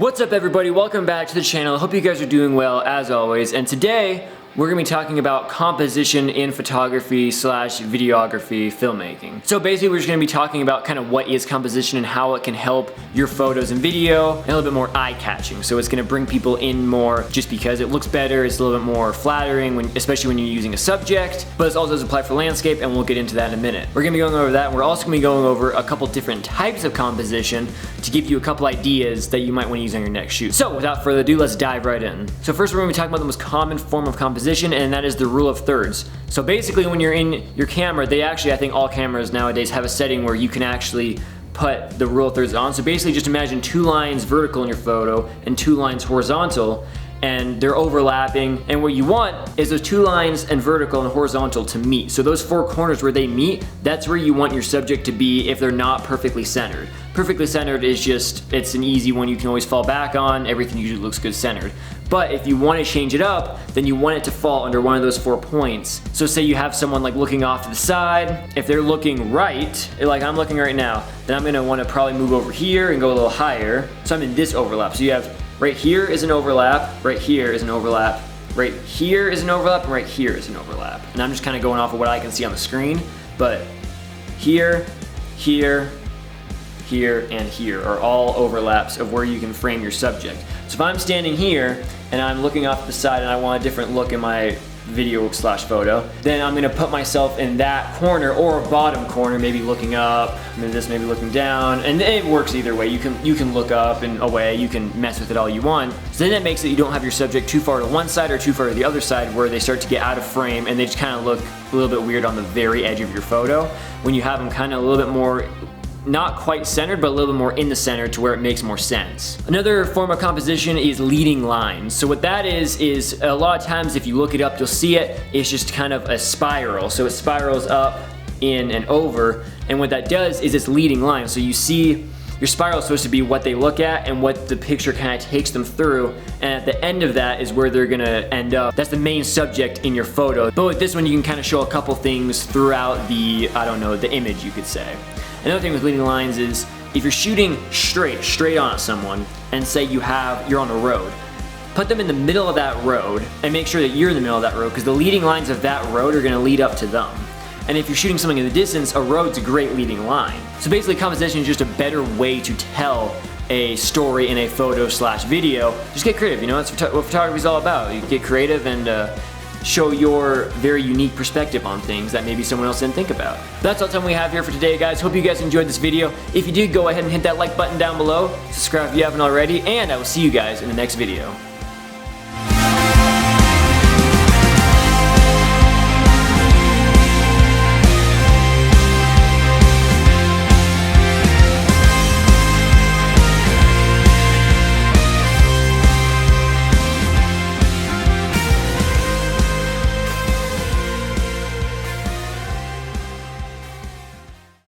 What's up everybody, welcome back to the channel. I hope you guys are doing well as always, and today we're going to be talking about composition in photography slash videography filmmaking. So basically we're just going to be talking about kind of what is composition and how it can help your photos and video, and a little bit more eye-catching. So it's going to bring people in more just because it looks better, it's a little bit more flattering, especially when you're using a subject, but it also does apply for landscape, and we'll get into that in a minute. We're going to be going over that, and we're also going to be going over a couple different types of composition to give you a couple ideas that you might want to use on your next shoot. So without further ado, let's dive right in. So first we're going to be talking about the most common form of composition, and that is the rule of thirds. So basically when you're in your camera, I think all cameras nowadays have a setting where you can actually put the rule of thirds on. So basically just imagine 2 lines vertical in your photo and 2 lines horizontal, and they're overlapping, and what you want is those 2 lines and vertical and horizontal to meet. So those 4 corners where they meet, that's where you want your subject to be if they're not perfectly centered. Perfectly centered is just, it's an easy one you can always fall back on, everything usually looks good centered. But if you want to change it up, then you want it to fall under one of those 4 points. So say you have someone like looking off to the side, if they're looking right, like I'm looking right now, then I'm gonna want to probably move over here and go a little higher. So I'm in this overlap. So you have right here is an overlap, right here is an overlap, right here is an overlap, and right here is an overlap. And I'm just kind of going off of what I can see on the screen, but here, here, here, and here are all overlaps of where you can frame your subject. So if I'm standing here and I'm looking off to the side and I want a different look in my video slash photo, then I'm gonna put myself in that corner or bottom corner, maybe looking up, maybe looking down, and it works either way. You can look up and away, you can mess with it all you want. So then that makes it you don't have your subject too far to one side or too far to the other side where they start to get out of frame and they just kind of look a little bit weird on the very edge of your photo. When you have them kind of a little bit more, not quite centered, but a little bit more in the center to where it makes more sense. Another form of composition is leading lines. So what that is a lot of times if you look it up, you'll see it. It's just kind of a spiral. So it spirals up, in, and over. And what that does is it's leading lines. So you see your spiral is supposed to be what they look at and what the picture kind of takes them through. And at the end of that is where they're gonna end up. That's the main subject in your photo. But with this one, you can kind of show a couple things throughout the, the image, you could say. Another thing with leading lines is if you're shooting straight on at someone, and say you're on a road, put them in the middle of that road and make sure that you're in the middle of that road, because the leading lines of that road are gonna lead up to them. And if you're shooting something in the distance, a road's a great leading line. So basically composition is just a better way to tell a story in a photo slash video. Just get creative, that's what photography is all about. You get creative and show your very unique perspective on things that maybe someone else didn't think about. That's all the time we have here for today, guys. Hope you guys enjoyed this video. If you did, go ahead and hit that like button down below. Subscribe if you haven't already, and I will see you guys in the next video.